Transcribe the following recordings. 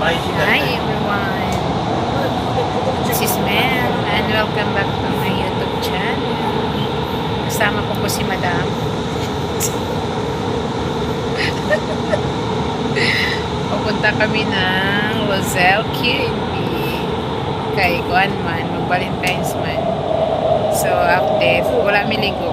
Hi everyone, this is Mel and welcome back to my YouTube channel. Kasama ko po si Madam. Pupunta kami ng Roselle Q&B kay Kuan man, mag-Valentine's man. So update, wala miligo.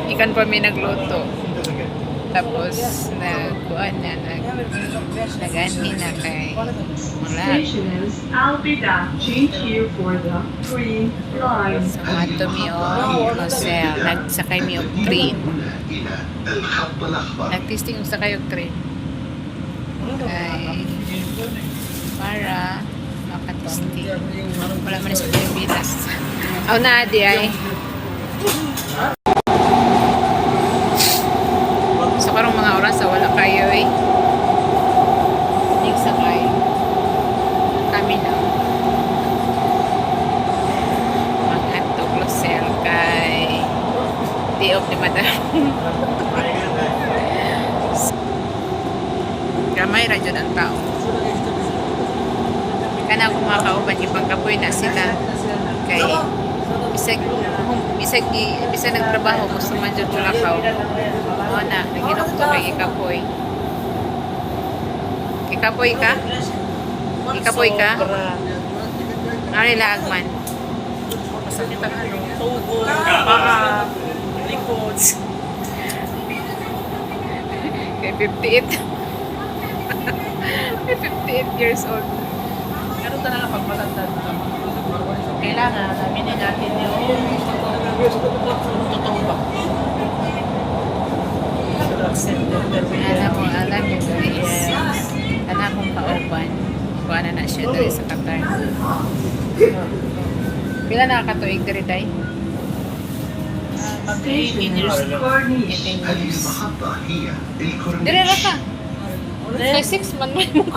Ikan pa may nagluto. Tapos nagkuan na naganhi na kay wala. So ato mi og Roselle, nagsakay mi og train. Nagtisting og sakay og train. Ay para makatisting. Wala man sa Pilipinas. Aw na di ay. So karong mga oras wala kayo eh. Nagsakay. Kami na. Mag-atog Roselle kay day off ni Madam. Gamay ra jud ang tao. Kana ako makauban ibang kapoy na sila kay bisag nagtrabaho gusto man jud tulakaw. Oo na, nagilok to kay ikapoy. Ikapoy ka? Ikapoy ka? Ano nila agman? Masakit ang tubo, para likod. Kay 58. Kay 58 years old. Pero talaga pag matanda na kailangan aminin natin yung totoo ba? Alam mo guys, anak kong kauban, kuha na siya doon sa Qatar. Pila nakakatuig diri day? 18 years old. 18 years. Diri ra ka? Kay 6 man may mo.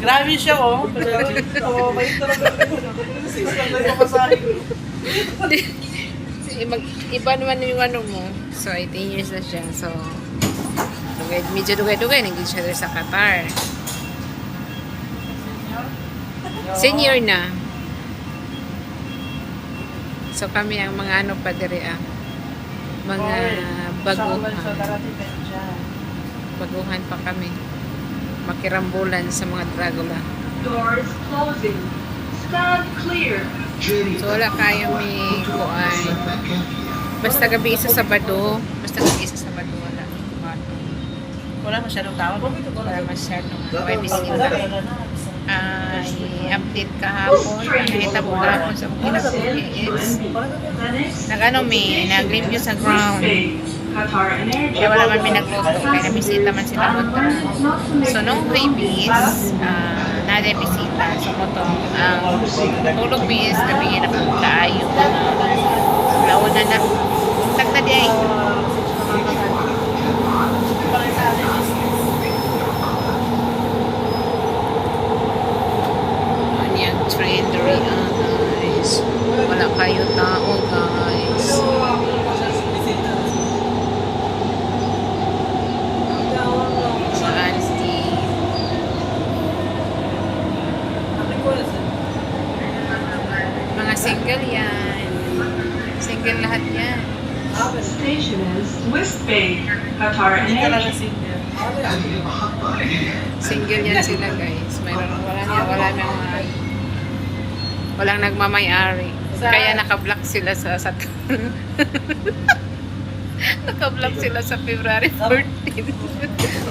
Grabe siya oh. Mabait talaga. System na yung masahin. Iba naman yung ano mo. So, 18 years na siya. So, medyo dugay-dugay. Naging siya doon sa Qatar. Senior na. So, kami ang mga ano pa diri mga baguhan. Baguhan pa kami. Makirambulan sa mga Dragula. Doors closing. Stand clear. So, wala kayo may kuan. Basta gabi isa Sabado. Wala. Wala masyadong tawag. Wala masyadong may bisita. I-update kahapon. Nakita po kahapon sa kinabuhi is nag-review sa ground. Kaya wala man may nagluto. Kaya nabisita man sila kontra. So, nung previous, nada bisita. So, tulog bis, gabi na kaayo na launa na. Tagna di ay. Anyang train dari guys. Wala kayo tao guys. Mga single yan. Single lahat yan. Station is West Bay, Qatar Hindi talaga Energy. single. Single yan sila guys. Walang nagmamay-ari. Kaya naka-block sila sa naka-block sila sa February 14.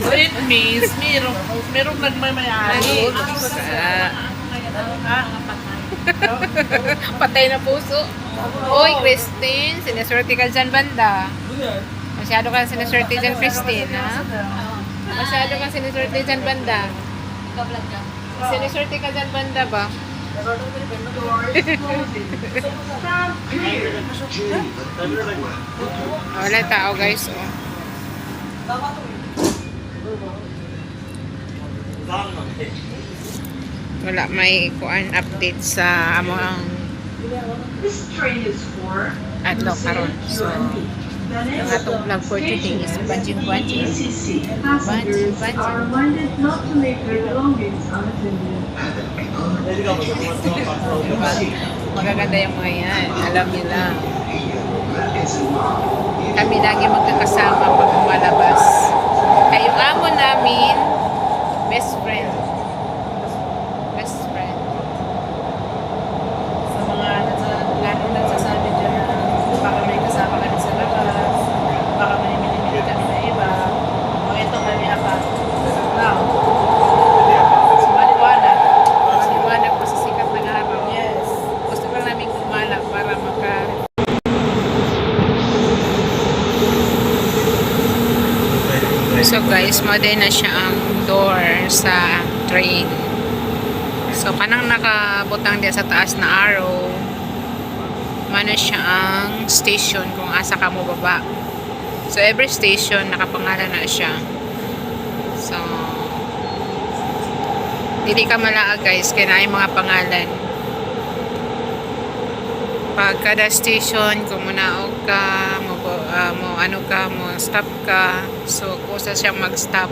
So it means, merong nagmamayari. Patay na puso. Oy, Christine, sineswerte ka dyan banda. Masyado ka sineswerte dyan, Christine, ha? Masyado ka sineswerte dyan banda. Sineswerte ka dyan banda ba? Doors closing. Stand clear. Wala tao guys, oh. Wala may kuan update sa among This train is for adlaw karon. So The Ang atong vlog for today is banjing-banjing. ACC. Passengers are reminded not to leave their belongings unattended. Diba? Magaganda yung mga yan. Alam nila. Kami lagi magkakasama pag lumalabas. Ay, yung amo namin, best friend. Best friend. Sa mga lalo nagsasabi dyan na baka may kasama kami sa labas, baka may minimili kami na iba, o ito kami apat. Now, maliwanag. Maliwanag pa sa sikat ng araw. Yes. Gusto lang namin kumala para maka... So guys, modern na siya ang door sa train. So kanang nakabutang din sa taas na arrow, mano siya ang station kung asa ka mo baba. So every station nakapangalan na siya. So dili ka malaag guys, kaya na yung mga pangalan. Pag kada station, kung munaog ka, mo stop ka, so kusa siyang mag-stop.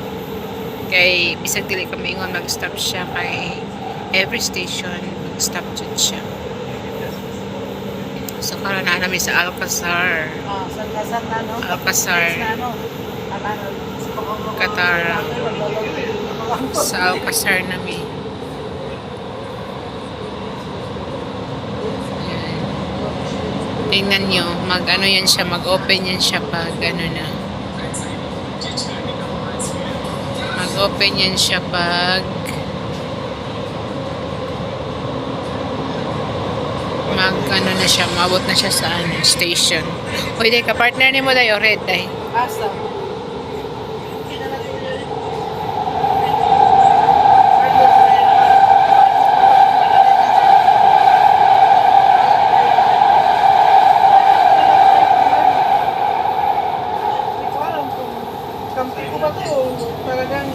Kay bisag dili ka maingon mag-stop siya kay every station mag-stop dyan siya. So karon na namin sa Alcazar. San na, no? Alcazar. Katara. Sa Alcazar namin. Ayan. Tingnan nyo, mag-ano yan siya, mag-open yan siya pag ano na. Mag-open yan siya pag mag-ano na siya, maabot na siya sa ano, station. Uy, day, ka-partner ni mo dayo, red day. Asa? Kampi ko ba to? Talagang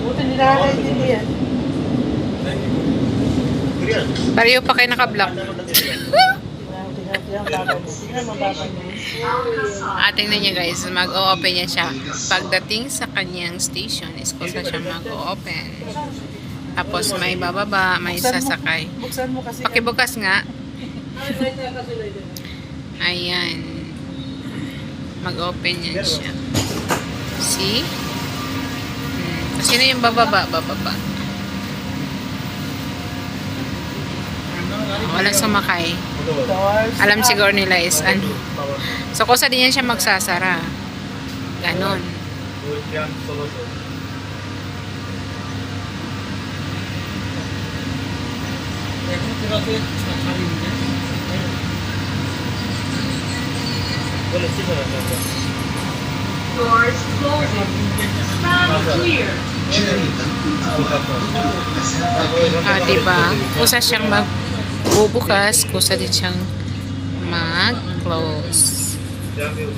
buti nila nakaintindihan. Pareho pa kayo naka-block. Tingnan niya guys, mag-o-open niya siya. Pagdating sa kanyang station, is kusa siya mag-o-open. Tapos may bababa, may sasakay. Buksan mo kasi. Pakibukas nga. Ayan. Mag-open yan siya. See? Sino yung bababa? Bababa. Walang sumakay. Alam siguro nila is ano. So, kusa din yan siya magsasara. Ganon. Doors closing. Stand clear. Diba? Kusa siyang magbubukas, kusa din siyang mag-close. The next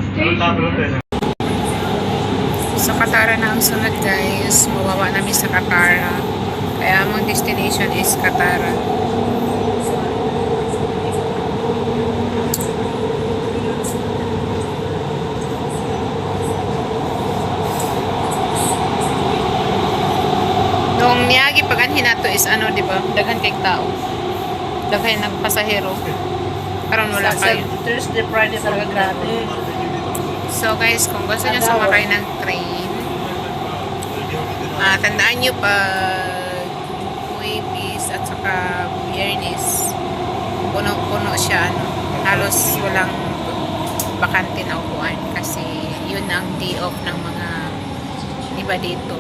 station Sa Katara na ang sunod guys. Mababa namin sa Katara. Kaya ang destination is Katara. Nung niyagi pag anhin nato is ano, di ba? Daghan kay tao. Daghan ng pasahero. Karon wala kayo. Thursday, Friday talaga grabe. So guys, kung gusto nyo sumakay ng train, tandaan nyo pag Huwebes at saka Biyernes, puno-puno siya. Ano, halos walang bakante na upuan kasi yun ang day off ng mga iba dito.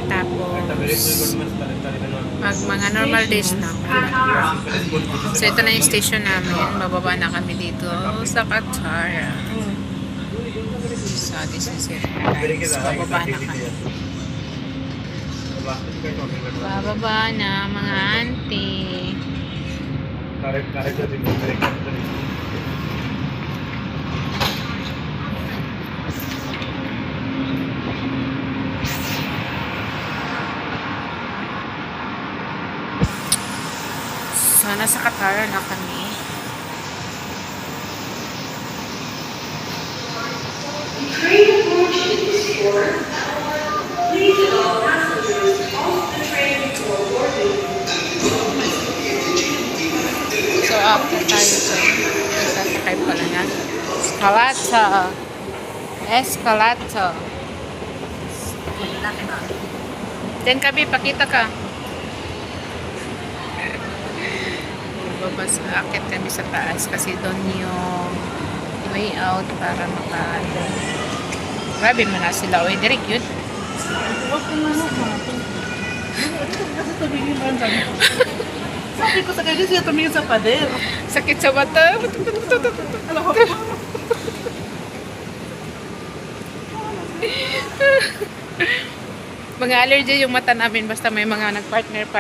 Tapos, pag mga normal days na, wala. So ito na yung station namin. Bababa na kami dito sa Katara. So, this is it, guys. Bababa na kami. Bababa na, mga auntie. nasa Qatar na kami. So, after tayo sa sasakay pala na Escalator. Then kami, pakita ka. Babas, akit kami sa taas kasi doon yung way out para grabe mo na sila. Uy, direct yun. Huwag ko na kasi tumingin ba ang sabi ko sa kanya siya tumingin sa pader. Sakit sa mata. Alam ko. Mga allergy yung mata namin basta may mga nagpartner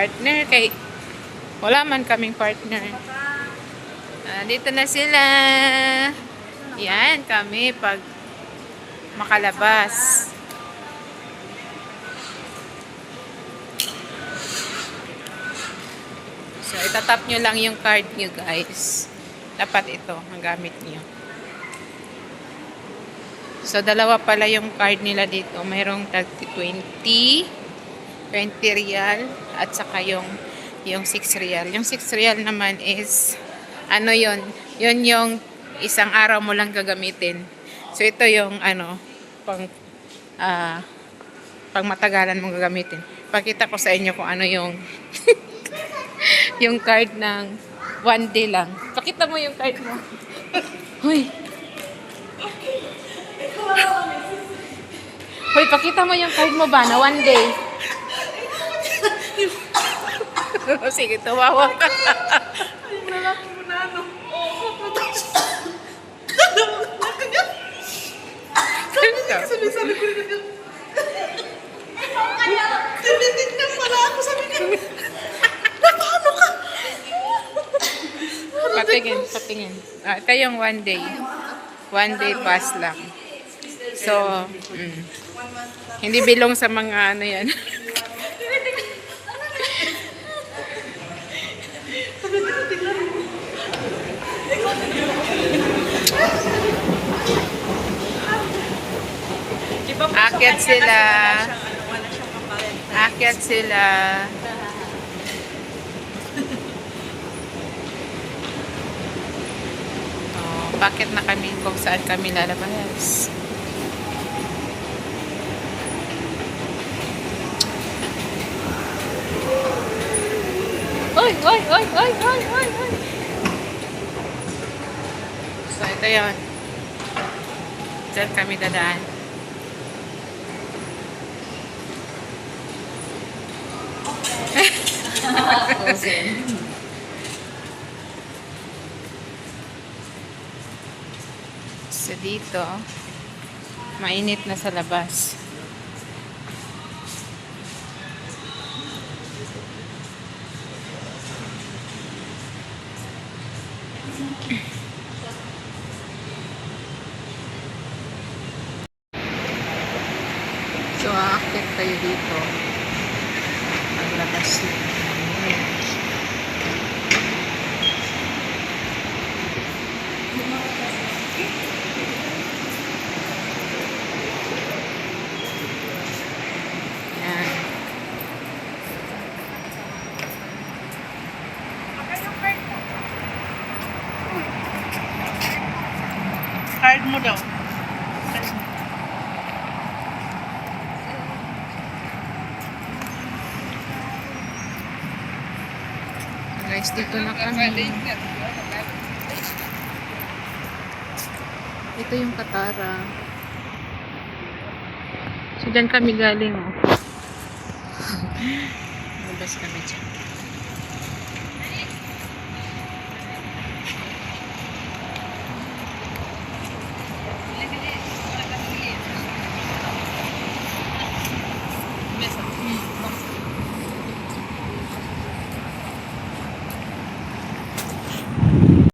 kay wala man kaming partner. Dito na sila. Yan kami pag makalabas. So itatap nyo lang yung card nyo guys. Dapat ito ang gamit nyo. So, dalawa pala yung card nila dito. Mayroong 20 real, at saka yung 6 real. Yung 6 real naman is, ano yun? Yun yung isang araw mo lang gagamitin. So, ito yung, pang matagalan mong gagamitin. Pakita ko sa inyo kung ano yung, yung card ng 1 day lang. Pakita mo yung card mo. Hoy! Hoy, pakita mo yung card mo ba na 1 day? Sige, tumawa ka. Ay, lalaki mo na ano. Sabi ko rin ganyan. Tinitignan pala ako. Sabi ko, paano ka? Patingin. Ito yung 1 day. 1 day pass lang. So, hindi bilong sa mga ano yan. Akyat sila. Akyat sila. Bakit na kami kung saan kami lalabas? Oy! So, ito yun. Diyan kami dadaan. So, dito, mainit na sa labas. So, aakyat tayo dito. Paglabas na. Yan. Card mo daw. Guys, dito na kami. Ito yung Katara. So, dyan kami galing, oh. Labas kami dyan.